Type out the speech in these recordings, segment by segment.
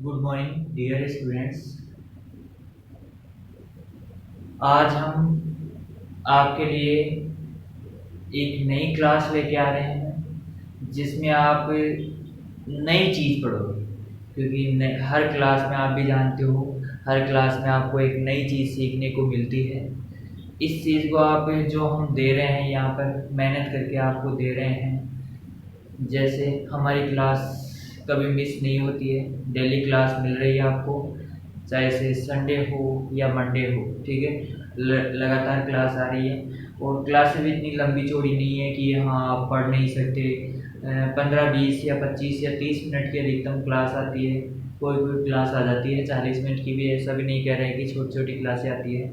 Good morning dear students. आज हम आपके लिए एक नई क्लास लेके आ रहे हैं जिसमें आप नई चीज़ पढ़ोगे, क्योंकि हर क्लास में आप भी जानते हो हर क्लास में आपको एक नई चीज़ सीखने को मिलती है। इस चीज़ को आप जो हम दे रहे हैं यहाँ पर मेहनत करके आपको दे रहे हैं। जैसे हमारी क्लास कभी मिस नहीं होती है, डेली क्लास मिल रही है आपको, चाहे से संडे हो या मंडे हो, ठीक है। लगातार क्लास आ रही है और क्लासें भी इतनी लंबी चौड़ी नहीं है कि हाँ आप पढ़ नहीं सकते। 15-20 या 25 या 30 मिनट की अधिकतम क्लास आती है, कोई कोई क्लास आ जाती है 40 मिनट की भी। ऐसा भी नहीं कह रहे हैं कि छोटी छोटी क्लासें आती है,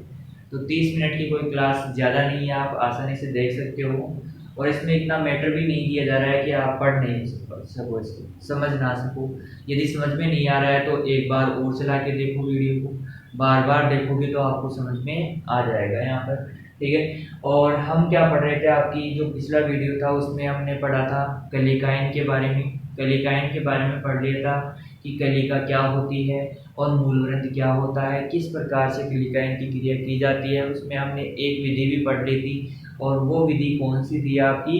तो 30 मिनट की कोई क्लास ज़्यादा नहीं है, आप आसानी से देख सकते हो। और इसमें इतना मैटर भी नहीं किया जा रहा है कि आप पढ़ नहीं सको, इसको समझ ना सको। यदि समझ में नहीं आ रहा है तो एक बार और चला के देखो वीडियो को, बार बार देखोगे तो आपको समझ में आ जाएगा यहाँ पर, ठीक है। और हम क्या पढ़ रहे थे, आपकी जो पिछला वीडियो था उसमें हमने पढ़ा था कलिकाएन के बारे में। कलिकाएन के बारे में पढ़ लिया था कि कलिका क्या होती है और मूलग्रंथ क्या होता है, किस प्रकार से कलिकाएन की क्रिया की जाती है। उसमें हमने एक विधि भी पढ़ ली थी, और वो विधि कौन सी थी आपकी,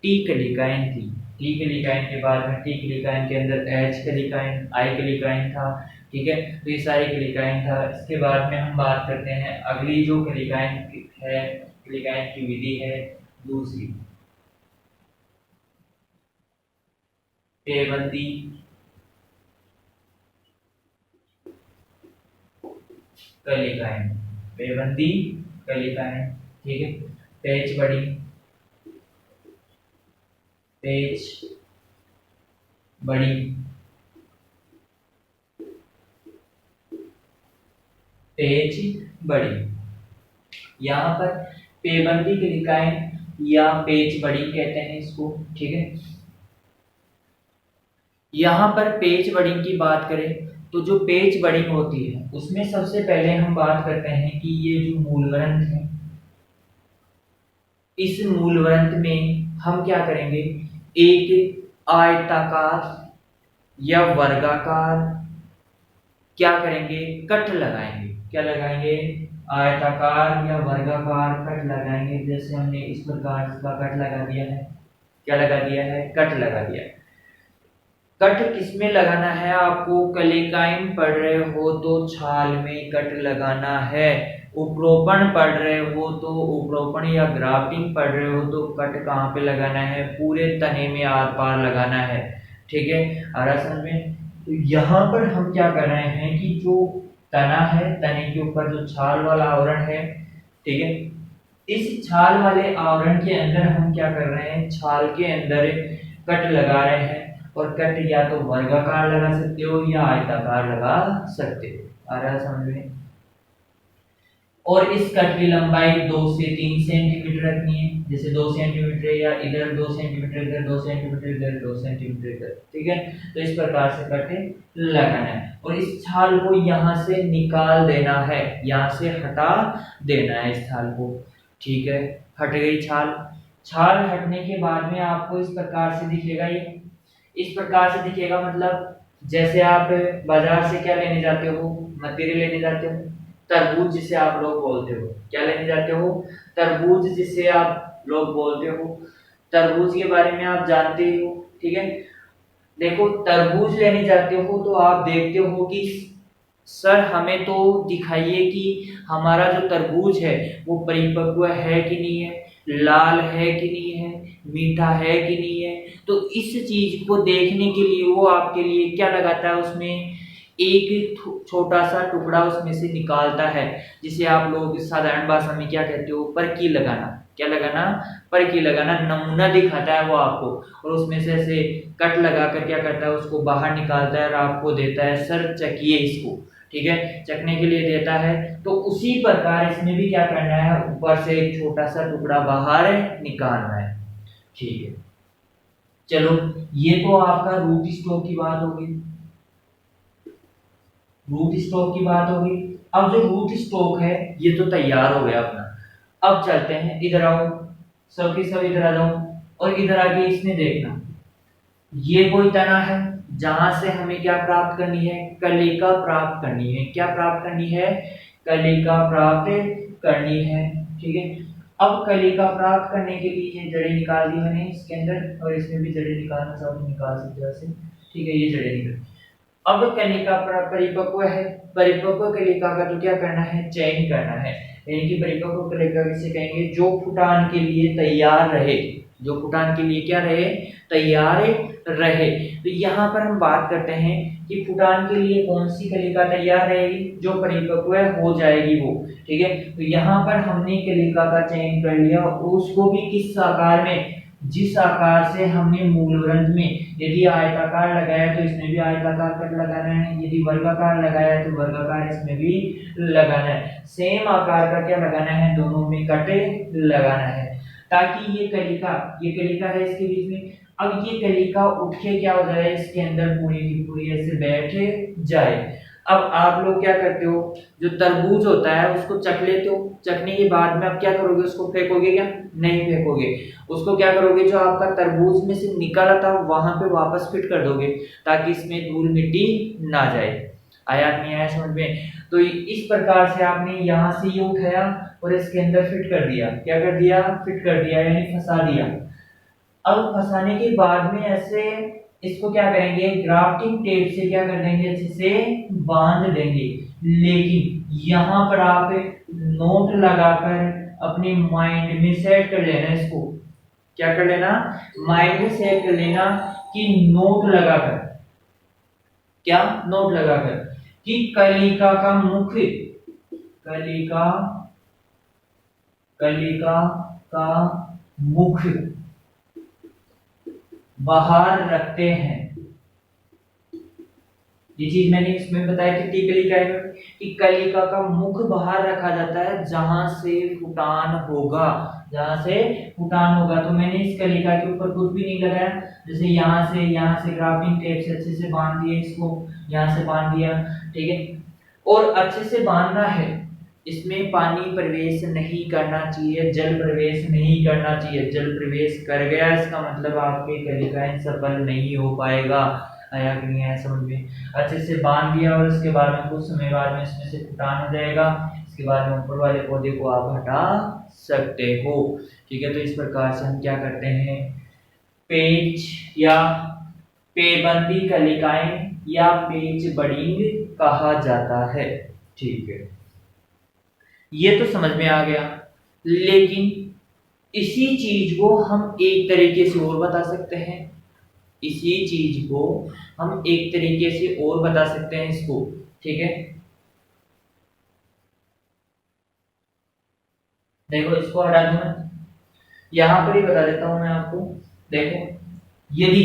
टी कलिकाएन थी। टी कलिकाएन के बाद में टी कलिकाएन के अंदर एच कलिकाएन, आई कलिकाएन था, ठीक है। तो ये सारी कलिकाएन था। इसके बाद में हम बात करते हैं अगली जो कलिकाएन है, कलिकाएन की विधि है दूसरी, पेबंदी कलिकाएन। पेबंदी कलिकाएन, ठीक है। पेच बड़ी, पेच बड़ी, पेच बड़ी। यहाँ पर पेबंदी कलिकाएन या पेच बड़ी कहते हैं इसको, ठीक है। यहाँ पर पेच बड़ी की बात करें तो जो पेच बड़ी होती है उसमें सबसे पहले हम बात करते हैं कि ये जो मूलग्रंथ है, इस मूलग्रंथ में हम क्या करेंगे, एक आयताकार या वर्गाकार क्या करेंगे, कट लगाएंगे। क्या लगाएंगे, आयताकार या वर्गाकार कट लगाएंगे। जैसे हमने इस प्रकार का कट लगा दिया है, क्या लगा दिया है, कट लगा दिया है। कट किसमें लगाना है आपको, कलिकाएन पढ़ रहे हो तो छाल में कट लगाना है। उपरोपण पढ़ रहे हो तो उपरोपण या ग्राफ्टिंग पढ़ रहे हो तो कट कहाँ पे लगाना है, पूरे तने में आर पार लगाना है, ठीक है। आ रहा समझ में। तो यहाँ पर हम क्या कर रहे हैं कि जो तना है, तने के ऊपर जो छाल वाला आवरण है, ठीक है, इस छाल वाले आवरण के अंदर हम क्या कर रहे हैं, छाल के अंदर कट लगा रहे हैं। और कट या तो वर्गाकार लगा सकते हो या आयताकार लगा सकते हो। आ रहा समझ में। और इस कट की लंबाई 2 से 3 सेंटीमीटर रखनी है। जैसे 2 सेंटीमीटर या इधर 2 सेंटीमीटर, इधर 2 सेंटीमीटर, इधर 2 सेंटीमीटर इधर, ठीक है। तो इस प्रकार से कट लगाना है और इस छाल को यहाँ से निकाल देना है, यहाँ से हटा देना है इस छाल को, ठीक है। हट गई छाल। छाल हटने के बाद में आपको इस प्रकार से दिखेगा, ये इस प्रकार से दिखेगा। मतलब जैसे आप बाजार से क्या लेने जाते हो, मतीरे लेने जाते हो, तरबूज जिसे आप लोग बोलते हो, क्या लेने जाते हो, तरबूज जिसे आप लोग बोलते हो। तरबूज के बारे में आप जानते हो, ठीक है। देखो तरबूज लेने जाते हो तो आप देखते हो कि सर हमें तो दिखाइए कि हमारा जो तरबूज है वो परिपक्व है कि नहीं है, लाल है कि नहीं है, मीठा है कि नहीं है। तो इस चीज को देखने के लिए वो आपके लिए क्या लगाता है, उसमें एक छोटा सा टुकड़ा उसमें से निकालता है, जिसे आप लोग साधारण भाषा में क्या कहते हो, परकी लगाना। क्या लगाना, परकी लगाना। नमूना दिखाता है वो आपको और उसमें से ऐसे कट लगाकर क्या करता है, उसको बाहर निकालता है और आपको देता है, सर चखिए इसको, ठीक है, चखने के लिए देता है। तो उसी प्रकार इसमें भी क्या करना है, ऊपर से एक छोटा सा टुकड़ा बाहर निकालना है, ठीक है। चलो ये तो आपका रूट स्टॉक की बात होगी, रूट स्टॉक की बात होगी। अब जो रूट स्टॉक है ये तो तैयार हो गया अपना। अब चलते हैं, इधर आओ, सबके सब इधर आ जाओ और इधर आके इसमें देखना, ये कोई तना है जहां से हमें क्या प्राप्त करनी है, कलिका प्राप्त करनी है। क्या प्राप्त करनी है, कलिका प्राप्त करनी है। ठीक है, अब कलिका प्राप्त करने के लिए ये जड़ें निकाल दी मैंने इसके अंदर, और इसमें भी जड़ें निकालना चाहो तो निकाल सकते हो ऐसे। ठीक है, ये जड़ें निकल। अब कलिका परिपक्व है, परिपक्व कलिका का तो क्या करना है, चयन करना है। यानी कि परिपक्व कलिका किसे कहेंगे, जो फुटान के लिए तैयार रहे, जो फुटान के लिए क्या रहे, तैयार रहे। तो यहाँ पर हम बात करते हैं कि फुटान के लिए कौन सी कलिका तैयार रहेगी, जो परिपक्व हो जाएगी वो। ठीक है, तो यहाँ पर हमने कलिका का चयन कर लिया, उसको भी किस आकार में, जिस आकार से हमने मूलग्रंथ में यदि आयताकार लगाया तो इसमें भी आयताकार कट लगाना है, यदि वर्गाकार लगाया तो वर्गाकार इसमें भी लगाना है। सेम आकार का क्या लगाना है, दोनों में कट लगाना है, ताकि ये कलिका है इसके बीच में। अब ये कलिका उठ के क्या हो जाए, इसके अंदर पूरी की पूरी ऐसे बैठ जाए। अब आप लोग क्या करते हो, जो तरबूज होता है उसको चख लेते हो, चखने के बाद में आप क्या करोगे, उसको फेंकोगे क्या, नहीं फेंकोगे। उसको क्या करोगे, जो आपका तरबूज में से निकला था वहां पे वापस फिट कर दोगे, ताकि इसमें धूल मिट्टी ना जाए। आया नहीं आया समझ में। तो इस प्रकार से आपने यहाँ से ये उठाया और इसके अंदर फिट कर दिया। क्या कर दिया, फिट कर दिया, यानी फंसा दिया। अब फंसाने के बाद में ऐसे इसको क्या करेंगे, ग्राफ्टिंग टेप से क्या कर देंगे, अच्छे से बांध देंगे। लेकिन यहाँ पर आप नोट लगाकर अपने माइंड में सेट कर लेना, इसको क्या कर लेना, माइंड में सेट कर लेना कि नोट लगाकर, क्या नोट लगाकर, कि कलिका का मुख, कलिका कलिका का मुख बाहर रखते हैं। ये चीज मैंने इसमें बताया कि कलिका है कि कलिका का मुख बाहर रखा जाता है जहां से फुटान होगा, जहां से फुटान होगा। तो मैंने इस कलिका के ऊपर कुछ भी नहीं लगाया, जैसे यहाँ से ग्राफिंग टेप से अच्छे से बांध दिया, इसको यहाँ से बांध दिया। ठीक है, और अच्छे से बांधना है, इसमें पानी प्रवेश नहीं करना चाहिए, जल प्रवेश नहीं करना चाहिए। जल प्रवेश कर गया इसका मतलब आपके कलिकाएं सफल नहीं हो पाएगा। आया कि नहीं आया समझ में। अच्छे से बांध दिया और उसके बाद में कुछ समय बाद में इसमें से फुटान हो जाएगा। इसके बाद में ऊपर वाले पौधे को आप हटा सकते हो। ठीक है, तो इस प्रकार से हम क्या करते हैं, पेच या पेबंदी कलिकाएं या पेच बडिंग कहा जाता है। ठीक है, ये तो समझ में आ गया। लेकिन इसी चीज को हम एक तरीके से और बता सकते हैं, इसी चीज को हम एक तरीके से और बता सकते हैं इसको। ठीक है, देखो इसको हटा दूं, यहां पर ही बता देता हूं मैं आपको। देखो, यदि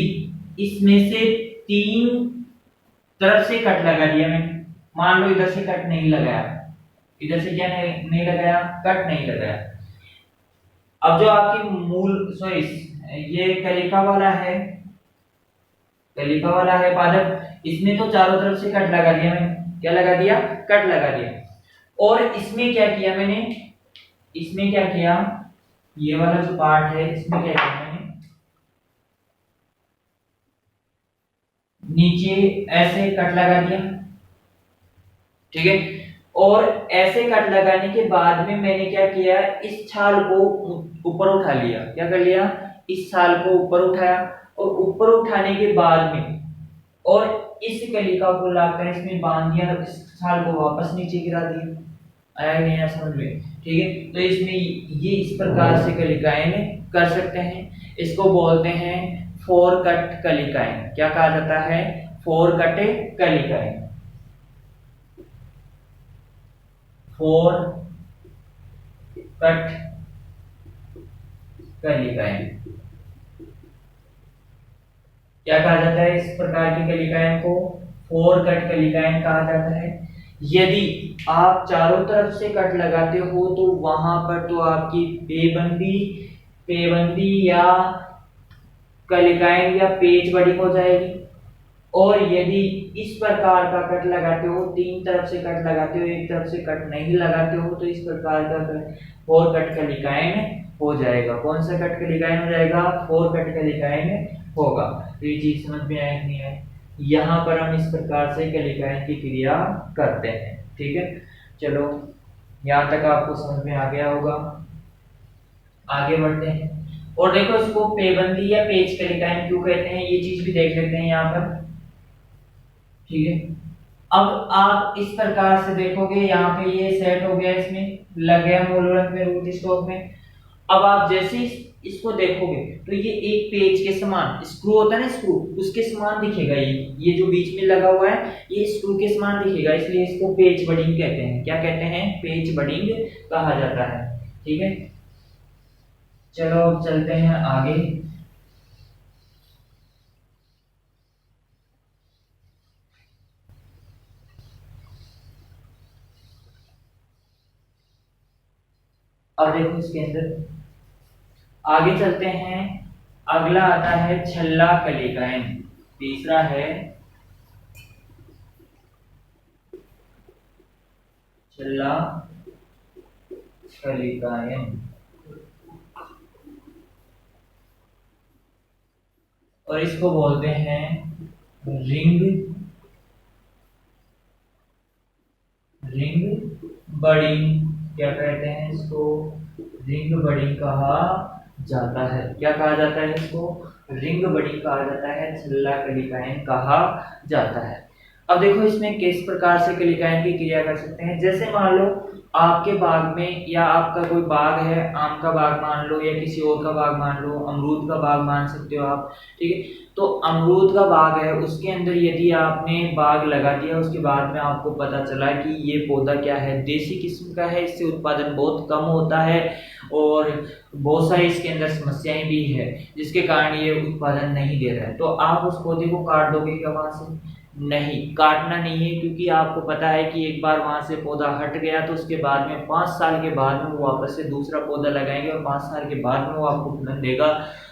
इसमें से 3 तरफ से कट लगा दिया मैंने, मान लो इधर से कट नहीं लगाया, इधर से क्या नहीं लगाया, कट नहीं लगाया। अब जो आपकी मूल सॉरी ये कलिका वाला है, कलिका वाला है पादप, इसमें तो चारों तरफ से कट लगा दिया मैंने, क्या लगा दिया, कट लगा दिया। और इसमें क्या किया मैंने, इसमें क्या किया, ये वाला जो पार्ट है इसमें क्या किया मैंने, नीचे ऐसे कट लगा दिया। ठीक है, और ऐसे कट लगाने के बाद में मैंने क्या किया, इस छाल को ऊपर उठा लिया। क्या कर लिया, इस छाल को ऊपर उठाया, और ऊपर उठाने के बाद में और इस कलिका को लाकर इसमें बांध दिया, इस छाल को वापस नीचे गिरा दिया। आया नहीं आया समझ में। ठीक है, तो इसमें ये इस प्रकार से कलिकाएं कर सकते हैं। इसको बोलते हैं फोर कट कलिकाएं। क्या कहा जाता है, फोर कट कलिकाएं, फोर कट कलिकाएं। क्या कहा जाता है, इस प्रकार की कलिकाएं को फोर कट कलिकाएं कहा जाता है। यदि आप चारों तरफ से कट लगाते हो तो वहां पर तो आपकी पेबंदी या कलिकाएं या पेच बड़ी हो जाएगी। और यदि इस प्रकार का कट लगाते हो, 3 तरफ से कट लगाते हो, एक तरफ से कट नहीं लगाते हो, तो इस प्रकार का फोर कट कलिकाएं हो जाएगा। कौन सा कट कलिकाएं हो जाएगा, फोर कट कलिकाएं होगा। तो ये चीज समझ में आया नहीं आया। यहाँ पर हम इस प्रकार से कलिकाएं की क्रिया करते हैं। ठीक है, चलो यहाँ तक आपको समझ में आ गया होगा। आगे बढ़ते हैं और देखो इसको पेबंदी या पेज कलिकाएं क्यों कहते हैं ये चीज भी देख लेते हैं यहाँ पर। ठीक है, अब आप इस प्रकार से देखोगे यहाँ पे ये सेट हो गया, इसमें लग गया मूलरंग में रूट स्टॉक में। अब आप जैसे इसको देखोगे तो ये एक पेज के समान, स्क्रू होता है ना, स्क्रू उसके समान दिखेगा। ये जो बीच में लगा हुआ है ये स्क्रू के समान दिखेगा, इसलिए इसको पेज बडिंग कहते हैं। क्या कहते हैं? पेज बडिंग कहा जाता है। ठीक है, चलो अब चलते हैं आगे। अब देखो इसके अंदर आगे चलते हैं। अगला आता है छल्ला कलिकाएं। तीसरा है छल्ला कलिकाएं। और इसको बोलते हैं रिंग बडिंग। क्या कहते हैं इसको? रिंग बडिंग कहा जाता है। क्या कहा जाता है इसको? रिंग बडिंग कहा जाता है, छल्ला कलिकाएं कहा जाता है। अब देखो इसमें किस प्रकार से कलिकाएं की क्रिया कर सकते हैं। जैसे मान लो आपके बाग में, या आपका कोई बाग है, आम का बाग मान लो या किसी और का बाग मान लो, अमरूद का बाग मान सकते हो आप। ठीक है, तो अमरूद का बाग है, उसके अंदर यदि आपने बाग लगा दिया, उसके बाद में आपको पता चला कि ये पौधा क्या है, देसी किस्म का है, इससे उत्पादन बहुत कम होता है और बहुत सारी इसके अंदर समस्याएं भी है जिसके कारण ये उत्पादन नहीं दे रहा है, तो आप उस पौधे को काट दोगे क्या वहां से? नहीं, काटना नहीं है, क्योंकि आपको पता है कि एक बार वहां से पौधा हट गया तो उसके बाद में 5 साल के बाद में वो वापस से दूसरा पौधा लगाएंगे और 5 साल के बाद में वो आपको फलन देगा।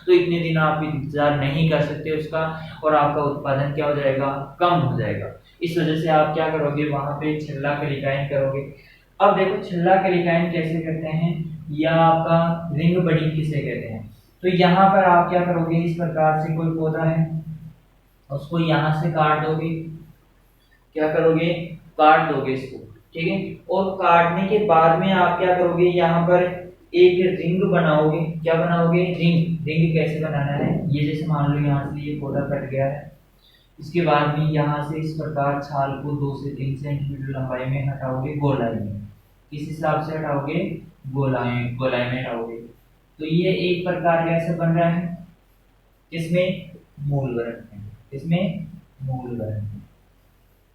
तो इतने दिन आप इंतजार नहीं कर सकते उसका, और आपका उत्पादन क्या हो जाएगा? कम हो जाएगा। इस वजह से आप क्या करोगे? वहां पे छल्ला कलिकाएं करोगे। अब देखो छल्ला कलिकाएं कैसे करते हैं, या आपका रिंग बडिंग किसे कहते हैं। तो यहाँ पर आप क्या करोगे? इस प्रकार से कोई पौधा है, उसको यहां से काट दोगे। क्या करोगे? काट दोगे इसको। ठीक है, और काटने के बाद में आप क्या करोगे? यहाँ पर एक रिंग बनाओगे। क्या बनाओगे? रिंग। रिंग कैसे बनाना है? ये जैसे मान लो यहाँ से ये पौधा कट गया है, इसके बाद में यहाँ से इस प्रकार छाल को 2 से 3 सेंटीमीटर लंबाई में हटाओगे, गोलाई में। किस हिसाब से हटाओगे? गोलाई में हटाओगे। तो ये एक प्रकार कैसे बन रहा है? किसमें? मूल वर्ग में। इसमें मूल वर्ग।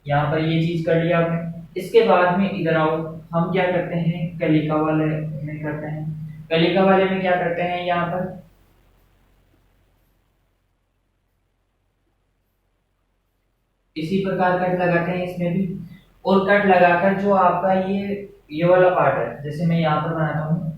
यहाँ पर ये चीज कर लिया आपने। इसके बाद में इधर आओ, हम क्या करते हैं? कलिका वाले में करते हैं। कलिका वाले में क्या करते हैं? यहाँ पर इसी प्रकार कट लगाते हैं इसमें भी, और कट लगाकर जो आपका ये वाला पार्ट है, जैसे मैं यहाँ पर बनाता हूँ,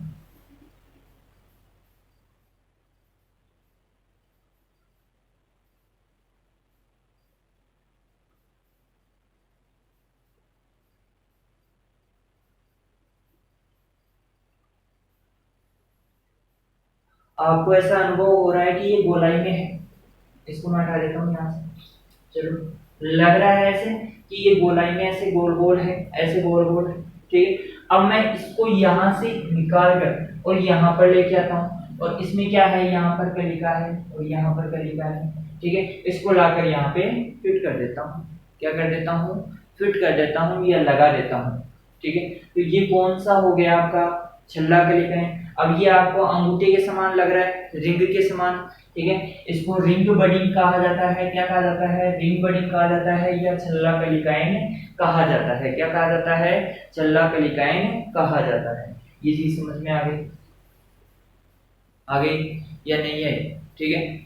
आपको ऐसा अनुभव हो रहा है कि ये गोलाई में है। इसको मैं हटा देता हूँ यहाँ से। चलो, लग रहा है ऐसे कि ये गोलाई में ऐसे गोल गोल है, ऐसे गोल गोल है। ठीक है, अब मैं इसको यहाँ से निकाल कर और यहाँ पर लेके आता हूँ, और इसमें क्या है? यहाँ पर कलिका है और यहाँ पर कलिका है। ठीक है, इसको लाकर यहाँ पे फिट कर देता हूँ। क्या कर देता हूँ? फिट कर देता हूँ या लगा देता हूँ। ठीक है, तो ये कौन सा हो गया आपका? छल्ला कलिका है। अब ये आपको अंगूठे के समान लग रहा है, रिंग के समान। ठीक है, इसको रिंग बडिंग कहा जाता है। क्या कहा जाता है? रिंग बडिंग कहा जाता है, या छल्ला कलिकाएं कहा जाता है। क्या कहा जाता है? छल्ला कलिकाएं कहा जाता है। ये चीज समझ में आ गई? आ गई या नहीं आई? ठीक है,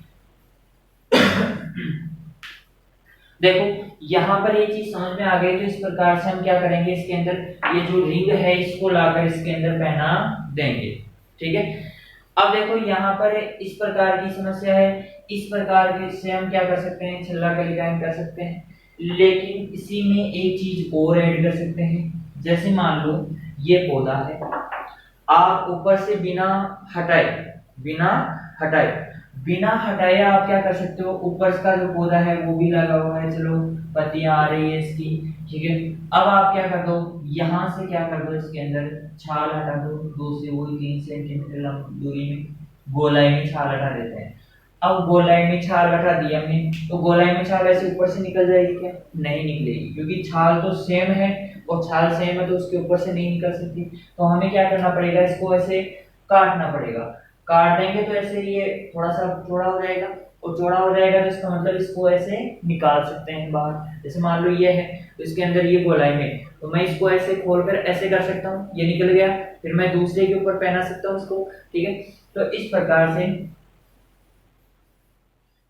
देखो यहाँ पर ये चीज समझ में आ गई। तो इस प्रकार से हम क्या करेंगे? इसके अंदर ये जो रिंग है इसको लाकर इसके अंदर पहना देंगे। ठीक है, अब देखो यहाँ पर इस प्रकार की समस्या है, इस प्रकार से हम क्या कर सकते हैं? छल्ला कलिकाएं कर सकते हैं, लेकिन इसी में एक चीज और ऐड कर सकते हैं। जैसे मान लो ये पौधा है, आप ऊपर से बिना हटाए बिना हटाए आप क्या कर सकते हो, ऊपर का जो पौधा है वो भी लगा हुआ है, चलो पत्तियां आ रही है इसकी, ठीक है। अब आप क्या कर दो, यहाँ से क्या कर दो, इसके अंदर छाल हटा दो, 2 से 3 सेंटीमीटर दूरी में गोलाई में छाल हटा देते हैं। अब गोलाई में छाल हटा दी हमने, तो गोलाई में छाल ऐसे ऊपर से निकल जाएगी क्या, नहीं निकलेगी, क्योंकि छाल तो सेम है और छाल सेम है तो उसके ऊपर से नहीं निकल सकती। तो हमें क्या करना पड़ेगा, इसको ऐसे काटना पड़ेगा। काट देंगे तो ऐसे ये थोड़ा सा चौड़ा हो जाएगा, और चौड़ा हो जाएगा तो इसका मतलब इसको ऐसे निकाल सकते हैं बाहर। जैसे मान लो ये है तो इसके अंदर ये गोलाई में, तो मैं इसको ऐसे खोलकर ऐसे कर सकता हूँ, ये निकल गया, फिर मैं दूसरे के ऊपर पहना सकता हूँ इसको, ठीक है। तो इस प्रकार से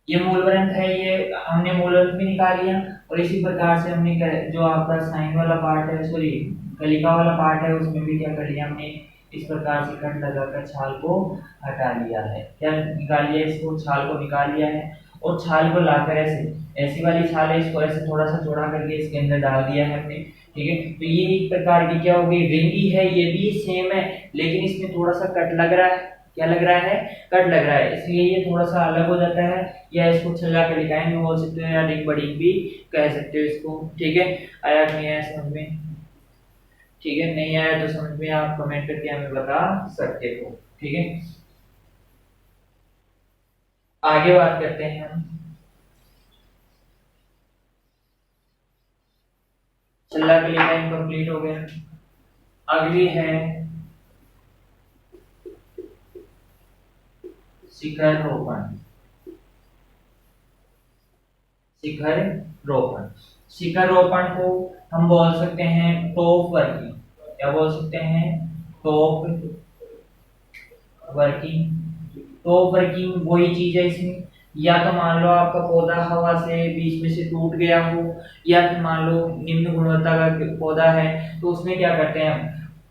ये मूल ग्रंथ है, ये हमने मूल ग्रंथ भी निकाल लिया। और इसी प्रकार से हमने जो आपका साइन वाला पार्ट है, सॉरी कलिका वाला पार्ट है, उसमें भी क्या कर लिया हमने, इस प्रकार से कट लगाकर छाल को हटा लिया है। क्या निकाल लिया, इसको छाल को निकाल लिया है। और छाल को लाकर ऐसे ऐसी वाली छाल है, इसको ऐसे थोड़ा सा चौड़ा करके इसके अंदर डाल दिया है हमने, ठीक है। तो ये एक प्रकार की क्या हो गई, रिंगी है, ये भी सेम है, लेकिन इसमें थोड़ा सा कट लग रहा है, क्या लग रहा है, कट लग रहा है, इसलिए ये थोड़ा सा अलग हो जाता है। या इसको छल्ला कलिकाएं भी बोल सकते हो, या रिंग बडिंग भी कह सकते हो इसको, ठीक है। आया नहीं आया समझ में, ठीक है, नहीं आया तो समझ में आप कमेंट करके हमें बता सकते हो, ठीक है। आगे बात करते हैं हम, छल्ला कलिकाएं कंप्लीट हो गया। अगली है शिखर रोपण। शिखर रोपण, शिखर रोपण को हम बोल सकते हैं टॉप वर्किंग। क्या बोल सकते हैं, टॉप वर्किंग। टॉप वर्किंग वही चीज है इसमें, या तो मान लो आपका पौधा हवा से बीच में से टूट गया हो, या फिर मान लो निम्न गुणवत्ता का पौधा है, तो उसमें क्या करते हैं हम,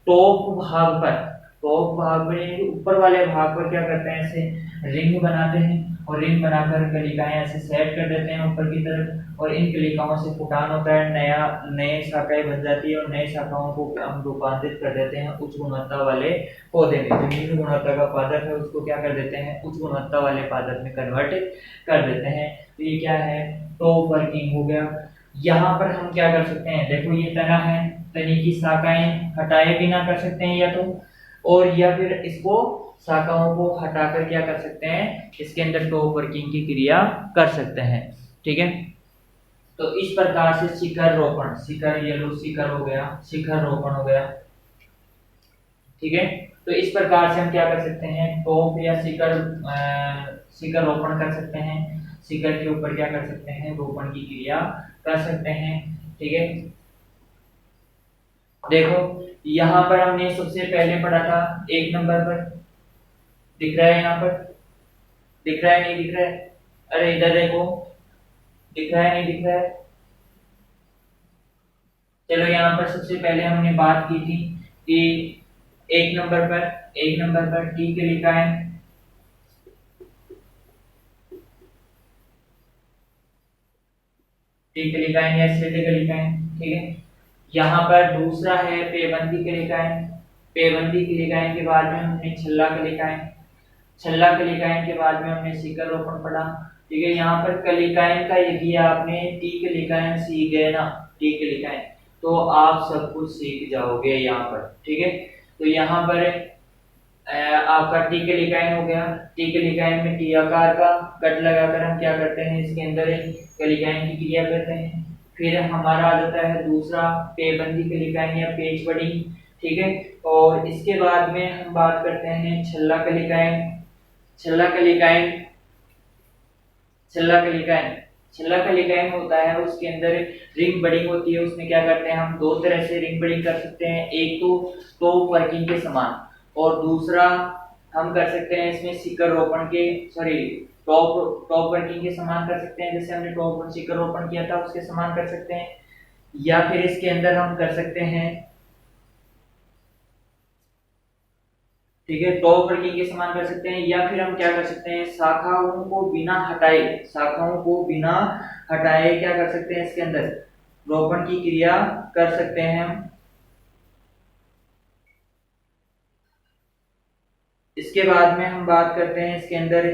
टॉप भाग पर, टॉप भाग पर यानी ऊपर वाले भाग पर क्या करते हैं, ऐसे रिंग बनाते हैं, और रिंग बनाकर कलिकाएं ऐसे सेट कर देते हैं ऊपर की तरफ, और इन कलिकाओं से फुटान होता है, नए शाखाएं बन जाती है, और नए शाखाओं को हम रूपांतरित कर देते हैं उच्च गुणवत्ता वाले पौधे में। जो निम्न गुणवत्ता का पादप है उसको क्या कर देते हैं, उच्च गुणवत्ता वाले पादप में कन्वर्ट कर देते हैं। तो ये क्या है, टॉप वर्किंग हो गया। यहाँ पर हम क्या कर सकते हैं, देखो ये तना है, तने की शाखाएं हटाए बिना कर सकते हैं या तो, और या फिर इसको शाखाओं को हटाकर क्या कर सकते हैं, इसके अंदर टॉप वर्किंग की क्रिया कर सकते हैं, ठीक है। तो इस प्रकार से शिखर रोपण, शिखर ये लो शिखर हो गया, शिखर रोपण हो गया, ठीक है। तो इस प्रकार से हम क्या कर सकते हैं, टॉप या शिखर शिखर रोपण कर सकते हैं, शिखर के ऊपर क्या कर सकते हैं, रोपण की क्रिया कर सकते हैं, ठीक है। देखो यहाँ पर हमने सबसे पहले पढ़ा था 1 नंबर पर, दिख रहा है यहाँ पर, दिख रहा है नहीं दिख रहा है, अरे इधर देखो, दिख रहा है नहीं दिख रहा है। चलो यहाँ पर सबसे पहले हमने बात की थी कि 1 नंबर पर, 1 नंबर पर टी के लिखा है, टी के लिखा है या सीधे के लिखा है, ठीक है। यहाँ पर दूसरा है पेबंदी के लिखा है, पेबंदी के लिखा है के बाद में हमने छल्ला के लिखा है, छल्ला कलिकाएं के बाद में हमने शिखर रोपण पढ़ा, ठीक है। यहाँ पर कलिकाएं का ये किया आपने, टी कलिकाएं सीख गए ना, टी कलिकाएं, तो आप सब कुछ सीख जाओगे यहाँ पर, ठीक है। तो यहाँ पर आपका टी कलिकाएं हो गया, टी कलिकाएं में टी आकार का कट लगाकर हम क्या करते हैं, इसके अंदर कलिकाएं की क्रिया करते हैं। फिर हमारा आ जाता है दूसरा पेबंदी कलिकाएं या पेच बडिंग, ठीक है। और इसके बाद में हम बात करते हैं छल्ला कलिकाएं, छल्ला कलिकाएं, छल्ला कलिकाएं, छल्ला कलिकाएं होता है उसके अंदर रिंग बडिंग होती है। उसमें क्या करते हैं हम, 2 तरह से रिंग बडिंग कर सकते हैं, एक तो टॉप वर्किंग के समान, और दूसरा हम कर सकते हैं इसमें शिखर रोपण के, सॉरी टॉप टॉप वर्किंग के समान कर सकते हैं, जैसे हमने टॉप शिखर रोपण किया था उसके समान कर सकते हैं। या फिर इसके अंदर हम कर सकते हैं, ठीक है, टॉप वर्किंग के समान कर सकते हैं। या फिर हम क्या कर सकते हैं, शाखाओं को बिना हटाए, शाखाओं को बिना हटाए क्या कर सकते हैं, इसके अंदर रोपण की क्रिया कर सकते हैं हम। इसके बाद में हम बात करते हैं इसके अंदर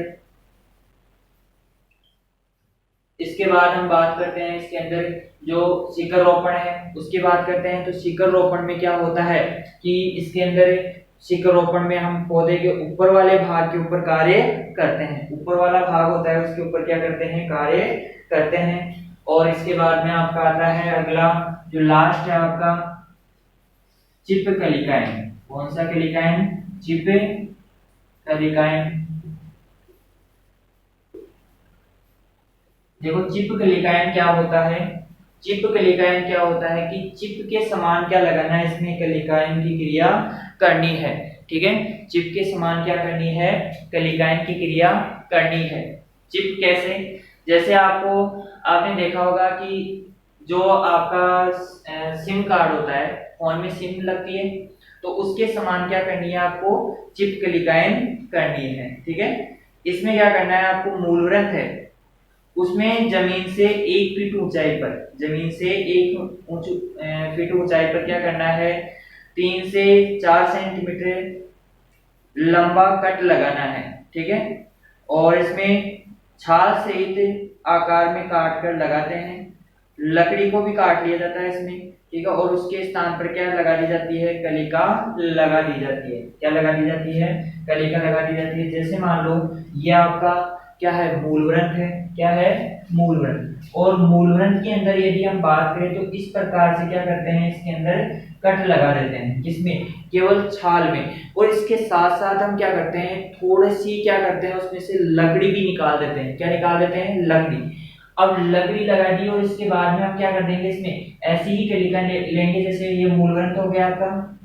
इसके बाद हम बात करते हैं इसके अंदर जो शिखर रोपण है उसकी बात करते हैं। तो शिखर रोपण में क्या होता है कि इसके अंदर शिखर रोपण में हम पौधे के ऊपर वाले भाग के ऊपर कार्य करते हैं। ऊपर वाला भाग होता है उसके ऊपर क्या करते हैं, कार्य करते हैं। और इसके बाद में आपका आता है अगला जो लास्ट है आपका चिप कलिकाएं। कौन सा कलिकाएं? चिप कलिकाएं। देखो चिप कलिकाएं क्या होता है, चिप कलिकाएं क्या होता है कि चिप के समान क्या लगाना है, इसमें कलिकाएं की क्रिया करनी है। ठीक है, चिप के समान क्या करनी है, कलिकाएं की क्रिया करनी है। चिप कैसे? जैसे आपने देखा होगा कि जो आपका सिम कार्ड होता है, फोन में सिम लगती है, तो उसके समान क्या करनी है आपको, चिप कलिकाएं करनी है। ठीक है, इसमें क्या करना है आपको, मूलवृंत है उसमें जमीन से 1 फीट ऊंचाई पर, जमीन से 1 फीट ऊंचाई पर क्या करना है, 3 से 4 सेंटीमीटर लंबा कट लगाना है। ठीक है, और इसमें छाल सहित आकार में काट कर लगाते हैं। लकड़ी को भी काट लिया जाता है इसमें। ठीक है, और उसके स्थान पर क्या लगा दी जाती है, कलिका लगा दी जाती है। क्या लगा दी जाती है, कलिका लगा दी जाती है। जैसे मान लो ये आपका क्या है, मूलवृंत है। क्या है, मूलवृंत। और मूलवृंत के अंदर यदि हम बात करें तो इस प्रकार से क्या करते हैं, इसके अंदर कट लगा देते हैं। किसमें, केवल छाल में। और इसके साथ साथ हम क्या करते हैं, थोड़ी सी क्या करते हैं उसमें से लकड़ी भी निकाल देते हैं। क्या निकाल देते हैं, लकड़ी। अब लकड़ी लगा दी और इसके बाद में हम क्या कर देंगे, इसमें ऐसी ही कलिका लेंगे। जैसे ये मूलवृंत हो गया आपका,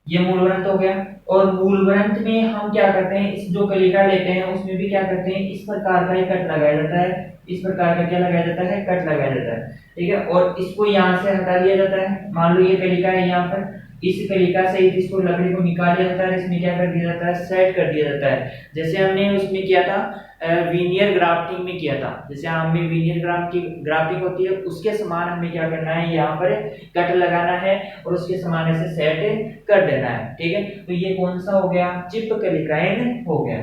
ये मूलवृंत हो गया। और मूलवृंत में हम क्या करते हैं, इस जो कलिका लेते हैं उसमें भी क्या करते हैं, इस प्रकार का एक कट लगाया जाता है। इस प्रकार का क्या लगाया जाता है, कट लगाया जाता है। ठीक है, और इसको यहाँ से हटा दिया जाता है। मान लो ये कलिका है यहाँ पर, इस कलिका से इसको लकड़ी को निकाल दिया जाता है। इसमें क्या कर दिया जाता है, सेट कर दिया जाता है। जैसे हमने उसमें किया था वीनियर ग्राफ्टिंग में किया था। जैसे हमें वीनियर ग्राफ्टिंग होती है, उसके समान हमें क्या करना है, यहाँ पर कट लगाना है और उसके समान ऐसे सेट कर देना है। ठीक है, तो ये कौन सा हो गया, चिप कलिकाएं हो गया।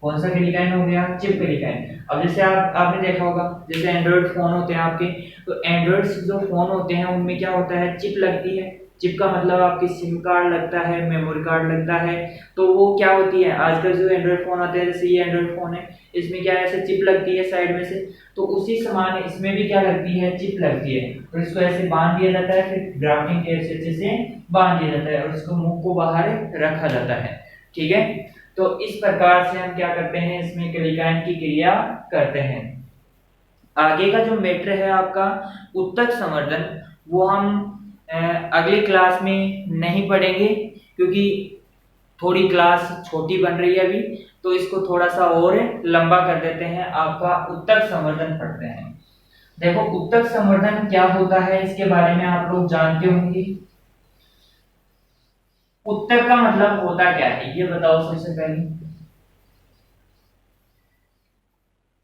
कौन सा कलिकाएं हो गया, चिप कलिकाएं। अब जैसे आपने देखा होगा, जैसे एंड्रॉइड फोन होते हैं आपके, तो एंड्रॉइड जो फोन होते हैं उनमें क्या होता है, चिप लगती है। चिप का मतलब आपकी सिम कार्ड लगता है, मेमोरी कार्ड लगता है। तो वो क्या होती है, आजकल जो एंड्रॉइड फोन आते हैं, जैसे ये एंड्रॉइड फोन है, इसमें क्या है, ऐसे चिप लगती है साइड में से। तो उसी समान इसमें भी क्या लगती है, चिप लगती है। और इसको ऐसे बांध दिया जाता है, फिर ग्राफ्टिंग टेप से अच्छे से बांध दिया जाता है और इसको मुंह को बाहर रखा जाता है। ठीक है, तो इस प्रकार से हम क्या करते हैं, इसमें कलिकाएं की क्रिया करते हैं। आगे का जो मैटर है आपका उत्तक संवर्धन, वो हम अगली क्लास में नहीं पढ़ेंगे, क्योंकि थोड़ी क्लास छोटी बन रही है अभी, तो इसको थोड़ा सा और लंबा कर देते हैं। आपका उत्तक संवर्धन पढ़ते हैं। देखो उत्तक संवर्धन क्या होता है, इसके बारे में आप लोग जानते होंगे। उत्तक का मतलब होता क्या है, ये बताओ सबसे पहले।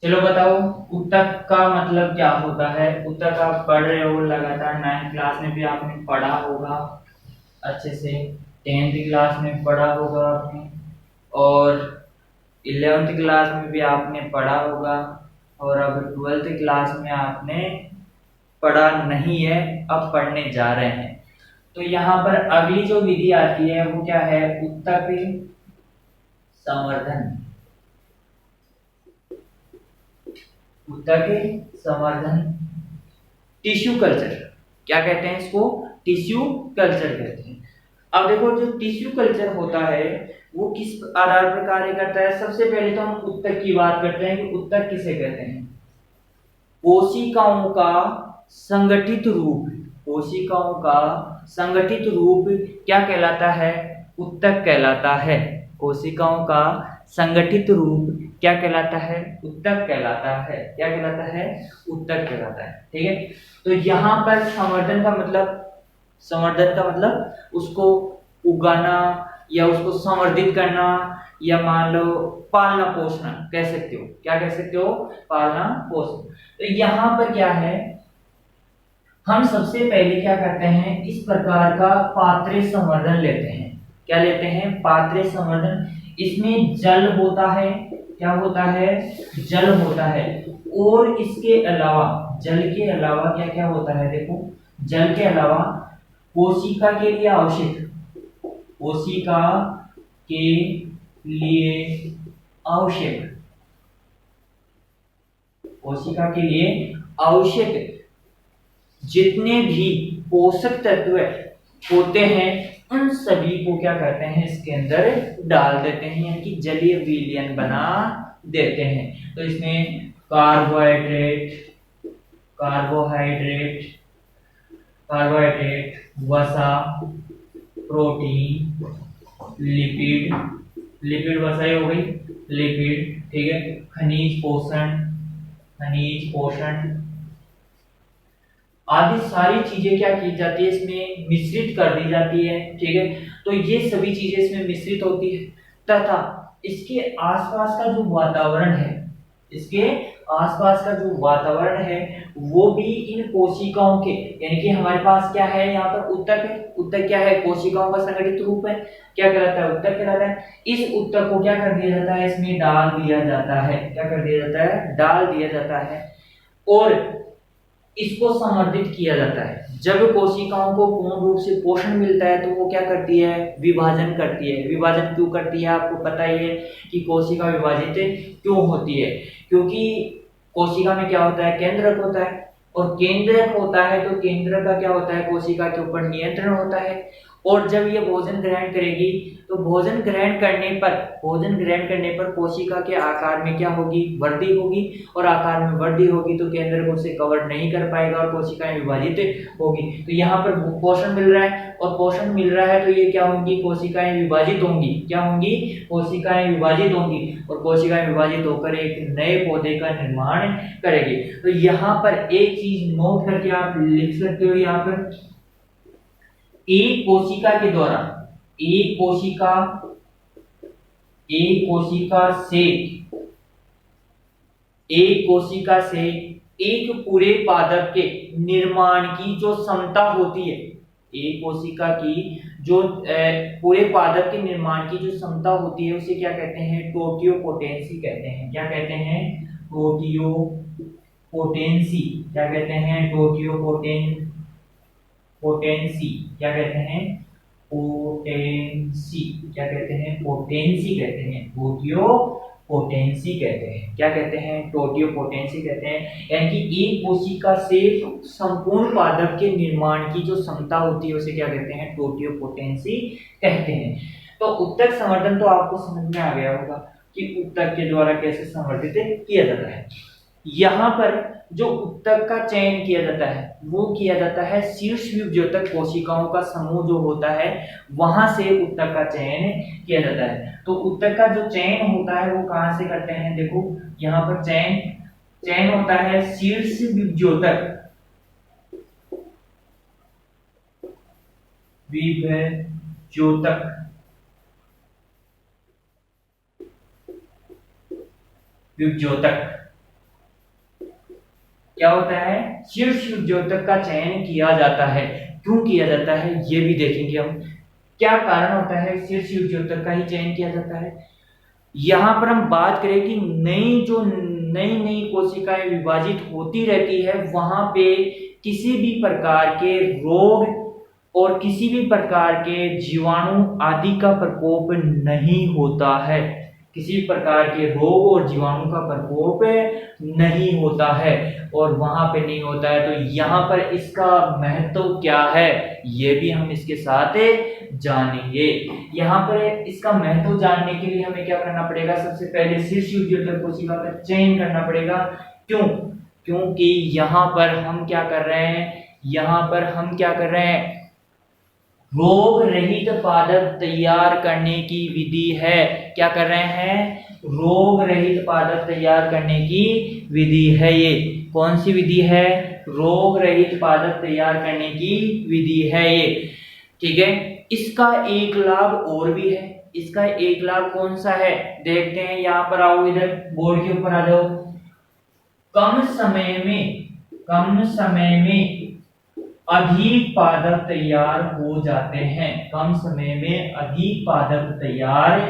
चलो बताओ, उत्तक का मतलब क्या होता है। उत्तक आप पढ़ रहे हो लगातार, 9th क्लास में भी आपने पढ़ा होगा अच्छे से, 10th क्लास में पढ़ा होगा आपने, और 11th क्लास में भी आपने पढ़ा होगा, और अब 12th क्लास में आपने पढ़ा नहीं है, अब पढ़ने जा रहे हैं। तो यहाँ पर अगली जो विधि आती है वो क्या है, उत्तक संवर्धन। उत्तक संवर्धन, टिश्यू कल्चर। क्या कहते हैं इसको, टिश्यू कल्चर कहते हैं। अब देखो जो टिश्यू कल्चर होता है वो किस आधार पर कार्य करता है। सबसे पहले तो हम उत्तक की बात करते हैं कि उत्तक किसे कहते हैं। कोशिकाओं का संगठित रूप, कोशिकाओं का संगठित रूप क्या कहलाता है, उत्तक कहलाता है। कोशिकाओं का संगठित रूप क्या कहलाता है, उत्तक कहलाता है। क्या कहलाता है, उत्तक कहलाता है। ठीक है, तो यहाँ पर संवर्धन का मतलब उसको उगाना या उसको संवर्धित करना, या मान लो पालना पोषण कह सकते हो। क्या कह सकते हो, पालना पोषण। तो यहाँ पर क्या है, हम सबसे पहले क्या करते हैं, इस प्रकार का पात्रे संवर्धन लेते हैं। क्या लेते हैं, पात्रे संवर्धन। इसमें जल होता है, क्या होता है, जल होता है। और इसके अलावा जल के अलावा क्या क्या होता है, देखो जल के अलावा कोशिका के लिए आवश्यक, कोशिका के लिए आवश्यक, कोशिका के लिए आवश्यक जितने भी पोषक तत्व होते हैं उन सभी को क्या करते हैं, इसके अंदर डाल देते हैं, यानी कि जलीय विलयन बना देते हैं। तो इसमें कार्बोहाइड्रेट, कार्बोहाइड्रेट, कार्बोहाइड्रेट, वसा, प्रोटीन, लिपिड, लिपिड वसा ही हो गई, लिपिड, ठीक है, खनिज पोषण, खनिज पोषण आदि सारी चीजें क्या की जाती है, इसमें मिश्रित कर दी जाती है, ठीक है। तो ये सभी चीजें इसमें मिश्रित होती है तथा इसके आसपास का जो वातावरण है, इसके आसपास का जो वातावरण है वो भी इन कोशिकाओं के, यानी कि हमारे पास क्या है यहाँ पर उत्तक है, उत्तक क्या है, कोशिकाओं का संगठित रूप है, क्या कहलाता है, उत्तक कहलाता है। इस उत्तक को क्या कर दिया जाता है, इसमें डाल दिया जाता है, क्या कर दिया जाता है, डाल दिया जाता है और इसको संवर्धित किया जाता है। जब कोशिकाओं को पूर्ण रूप से पोषण मिलता है तो वो क्या करती है, विभाजन करती है। विभाजन क्यों करती है, आपको पता ही है कि कोशिका विभाजित क्यों होती है, क्योंकि कोशिका में क्या होता है, केंद्रक होता है और केंद्रक होता है तो केंद्रक का क्या होता है, कोशिका के ऊपर नियंत्रण होता है। और जब ये भोजन ग्रहण करेगी तो भोजन ग्रहण करने पर कोशिका के आकार में क्या होगी, वृद्धि होगी और आकार में वृद्धि होगी तो केंद्र को उसे कवर नहीं कर पाएगा और कोशिकाएं विभाजित होगी। तो यहाँ पर पोषण मिल रहा है और पोषण मिल रहा है तो ये क्या होंगी, कोशिकाएं विभाजित होंगी, क्या होंगी, कोशिकाएं विभाजित होंगी और कोशिकाएं विभाजित होकर एक नए पौधे का निर्माण करेगी। तो यहाँ पर एक चीज नोट करके आप लिख सकते हो, यहाँ पर एक कोशिका के द्वारा, एक कोशिका से एक पूरे पादप के निर्माण की जो क्षमता होती है, एक कोशिका की जो पूरे पादप के निर्माण की जो क्षमता होती है उसे क्या कहते हैं, टोटियोपोटेंसी कहते हैं। क्या कहते हैं, टोटियोपोटेंसी। क्या कहते हैं, पोटेंसी। क्या कहते हैं, पोटेंसी। क्या कहते हैं, पोटेंसी कहते हैं, टोटियोपोटेंसी कहते हैं। क्या कहते हैं, टोटियोपोटेंसी कहते हैं। यानी कि एक कोशिका से संपूर्ण पादप के निर्माण की जो क्षमता होती है उसे क्या कहते हैं, टोटियोपोटेंसी कहते हैं। तो उत्तक संवर्धन तो आपको समझ में आ गया होगा कि उत्तक के द्वारा कैसे संवर्धित किया जाता है। यहाँ पर जो उत्तक का चयन किया जाता है वो किया जाता है शीर्ष विभज्योतक कोशिकाओं का समूह जो होता है वहां से उत्तक का चयन किया जाता है। तो उत्तक का जो चयन होता है वो कहां से करते हैं, देखो यहाँ पर चयन होता है शीर्ष विभज्योतक क्या होता है, शीर्ष विभज्योतक का चयन किया जाता है। क्यों किया जाता है ये भी देखेंगे हम, क्या कारण होता है शीर्ष विभज्योतक का ही चयन किया जाता है। यहाँ पर हम बात करें कि नई कोशिकाएं विभाजित होती रहती है, वहां पे किसी भी प्रकार के रोग और किसी भी प्रकार के जीवाणु आदि का प्रकोप नहीं होता है, किसी प्रकार के रोग और जीवाणु का प्रकोप नहीं होता है और वहां पे नहीं होता है। तो यहाँ पर इसका महत्व क्या है ये भी हम इसके साथ जानेंगे। यहाँ पर इसका महत्व जानने के लिए हमें क्या करना पड़ेगा, सबसे पहले शीर्ष विभज्योतक कोशिका का चयन करना पड़ेगा। क्यों, क्योंकि यहाँ पर हम क्या कर रहे हैं, रोग रहित पादप तैयार करने की विधि है। क्या कर रहे हैं, रोग रहित पादप तैयार करने की विधि है। ये कौन सी विधि है, रोग रहित पादप तैयार करने की विधि है ये, ठीक है। इसका एक लाभ और भी है, इसका एक लाभ कौन सा है देखते हैं। यहाँ पर आओ, इधर बोर्ड के ऊपर आ जाओ। कम समय में अधिक पादप तैयार हो जाते हैं, कम समय में अधिक पादप तैयार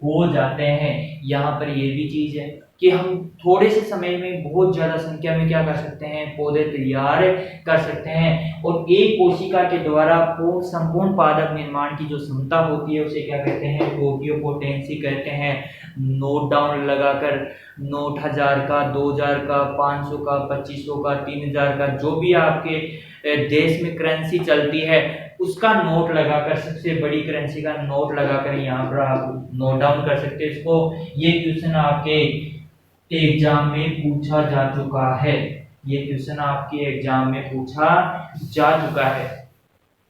हो जाते हैं। यहाँ पर ये भी चीज है कि हम थोड़े से समय में बहुत ज्यादा संख्या में क्या कर सकते हैं, पौधे तैयार कर सकते हैं। और एक कोशिका के द्वारा संपूर्ण पादप निर्माण की जो क्षमता होती है उसे क्या कहते हैं, टोटियोपोटेंसी कहते हैं। नोट डाउन लगाकर नोट 1000 का, 2000 का, 500 का, 2500 का, 3000 का, जो भी आपके देश में करेंसी चलती है उसका नोट लगाकर, सबसे बड़ी करेंसी का नोट लगाकर यहाँ पर आप नोट डाउन कर सकते हैं इसको। ये क्वेश्चन आपके एग्जाम में पूछा जा चुका है, ये क्वेश्चन आपके एग्जाम में पूछा जा चुका है।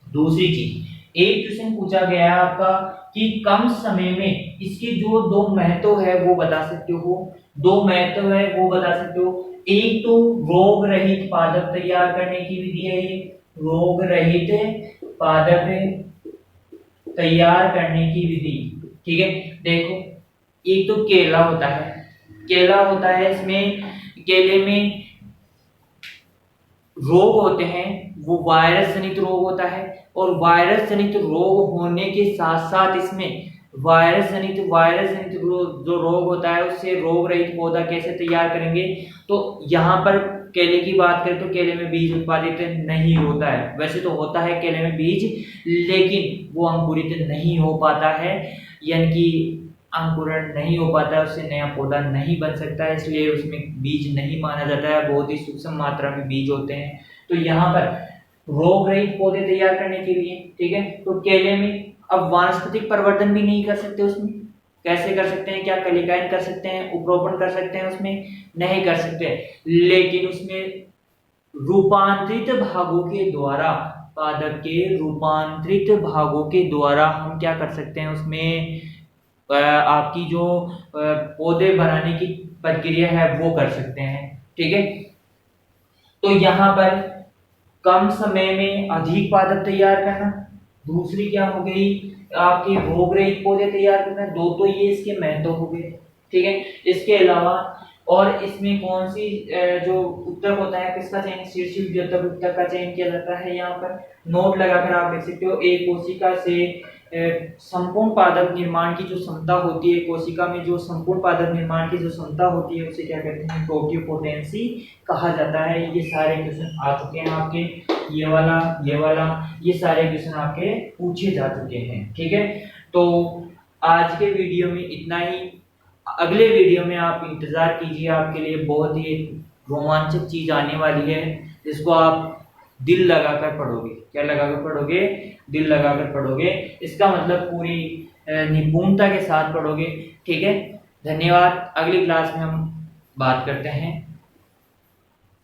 दूसरी चीज, एक क्वेश्चन पूछा गया है आपका कि कम समय में इसके जो दो महत्व है वो बता सकते हो, दो महत्व है वो बता सकते हो। एक तो रोग रहित पादप तैयार करने की विधि है, ये रोग रहित पादप तैयार करने की विधि, ठीक है। देखो, एक तो केला होता है, केला होता है, इसमें केले में रोग होते हैं, वो वायरस जनित रोग होता है। और वायरस जनित रोग होने के साथ साथ इसमें वायरस जनित जो रोग होता है उससे रोग रहित पौधा कैसे तैयार करेंगे। तो यहाँ पर केले की बात करें तो केले में बीज उत्पादित नहीं होता है, वैसे तो होता है केले में बीज, लेकिन वो अंकुरित नहीं हो पाता है, यानी कि अंकुरण नहीं हो पाता है, उससे नया पौधा नहीं बन सकता है, इसलिए उसमें बीज नहीं माना जाता है, बहुत ही सूक्ष्म मात्रा में बीज होते हैं। तो यहाँ पर रोग रहित पौधे तैयार करने के लिए, ठीक है, तो केले में अब वानस्पतिक प्रवर्धन भी नहीं कर सकते, उसमें कैसे कर सकते हैं, क्या कलिकायन कर सकते हैं, उपरोपण कर सकते हैं, उसमें नहीं कर सकते, लेकिन उसमें रूपांतरित भागों के द्वारा, पादप के रूपांतरित भागों के द्वारा हम क्या कर सकते हैं, उसमें आपकी जो पौधे बनाने की प्रक्रिया है वो कर सकते हैं, ठीक है। तो यहाँ पर कम समय में अधिक पादप तैयार करना, दूसरी क्या हो गई आपकी रोग रहित पौधे तैयार करना, दो तो ये इसके महत्व हो गए, ठीक है। इसके अलावा और इसमें कौन सी जो उत्तर होता है किसका चयन, शीर्षक द्योतक उत्तर का चयन किया जाता है। यहाँ पर नोट लगाकर आप देख सकते हो, एक कोशिका से संपूर्ण पादप निर्माण की जो क्षमता होती है, कोशिका में जो संपूर्ण पादप निर्माण की जो क्षमता होती है उसे क्या कहते हैं, टोटियोपोटेंसी कहा जाता है। ये सारे क्वेश्चन आ चुके हैं आपके, ये वाला ये सारे क्वेश्चन आपके पूछे जा चुके हैं, ठीक है। तो आज के वीडियो में इतना ही, अगले वीडियो में आप इंतजार कीजिए, आपके लिए बहुत ही रोमांचक चीज आने वाली है, जिसको आप दिल लगाकर पढ़ोगे। क्या लगाकर पढ़ोगे, दिल लगाकर पढ़ोगे, इसका मतलब पूरी निपुणता के साथ पढ़ोगे, ठीक है। धन्यवाद, अगली क्लास में हम बात करते हैं।